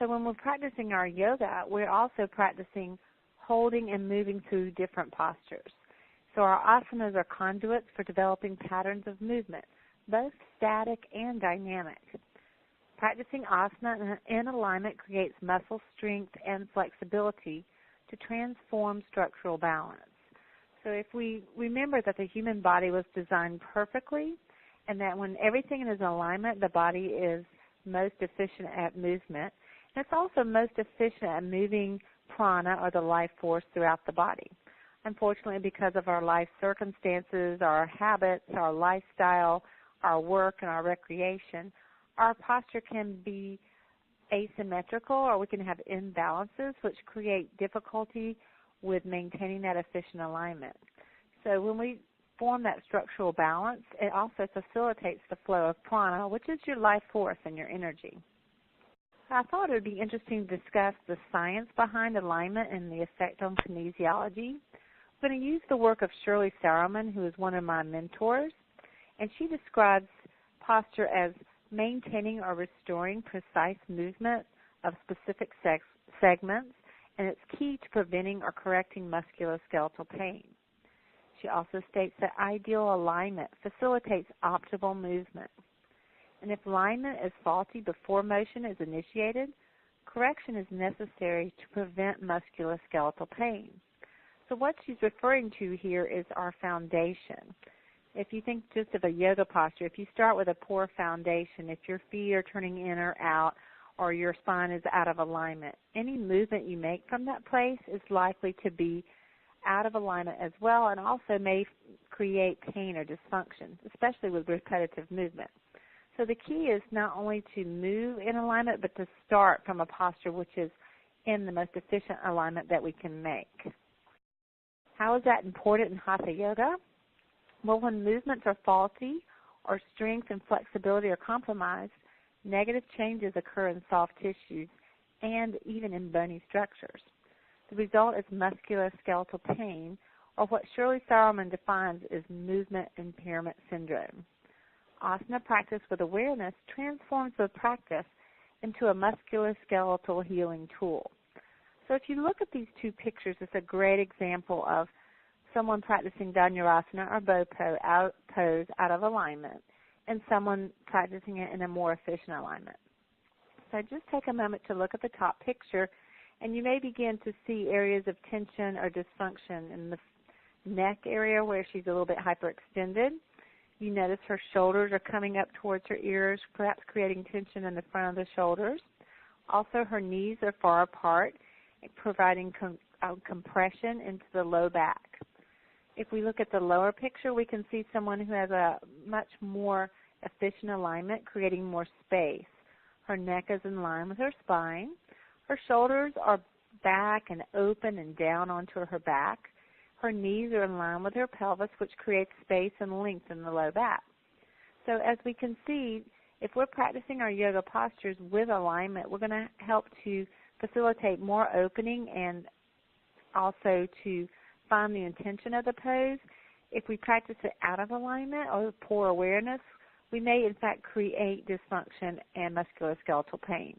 So when we're practicing our yoga, we're also practicing holding and moving through different postures. So our asanas are conduits for developing patterns of movement, both static and dynamic. Practicing asana in alignment creates muscle strength and flexibility to transform structural balance. So if we remember that the human body was designed perfectly and that when everything is in alignment, the body is most efficient at movement, and it's also most efficient at moving prana, or the life force, throughout the body. Unfortunately, because of our life circumstances, our habits, our lifestyle, our work, and our recreation, our posture can be asymmetrical, or we can have imbalances, which create difficulty with maintaining that efficient alignment. So when we form that structural balance, it also facilitates the flow of prana, which is your life force and your energy. I thought it would be interesting to discuss the science behind alignment and the effect on kinesiology. I'm going to use the work of Shirley Sauerman, who is one of my mentors, and she describes posture as maintaining or restoring precise movement of specific segments, and it's key to preventing or correcting musculoskeletal pain. She also states that ideal alignment facilitates optimal movement. And if alignment is faulty before motion is initiated, correction is necessary to prevent musculoskeletal pain. So what she's referring to here is our foundation. If you think just of a yoga posture, if you start with a poor foundation, if your feet are turning in or out, or your spine is out of alignment, any movement you make from that place is likely to be out of alignment as well, and also may create pain or dysfunction, especially with repetitive movement. So the key is not only to move in alignment, but to start from a posture which is in the most efficient alignment that we can make. How is that important in Hatha Yoga? Well, when movements are faulty or strength and flexibility are compromised, negative changes occur in soft tissues and even in bony structures. The result is musculoskeletal pain, or what Shirley Sauerman defines as movement impairment syndrome. Asana practice with awareness transforms the practice into a musculoskeletal healing tool. So if you look at these two pictures, it's a great example of someone practicing Dhanurasana or bow pose out of alignment, and someone practicing it in a more efficient alignment. So just take a moment to look at the top picture, and you may begin to see areas of tension or dysfunction in the neck area where she's a little bit hyperextended. You notice her shoulders are coming up towards her ears, perhaps creating tension in the front of the shoulders. Also, her knees are far apart, providing compression into the low back. If we look at the lower picture, we can see someone who has a much more efficient alignment, creating more space. Her neck is in line with her spine. Her shoulders are back and open and down onto her back. Her knees are in line with her pelvis, which creates space and length in the low back. So as we can see, if we're practicing our yoga postures with alignment, we're going to help to facilitate more opening and also to find the intention of the pose. If we practice it out of alignment or poor awareness, we may in fact create dysfunction and musculoskeletal pain.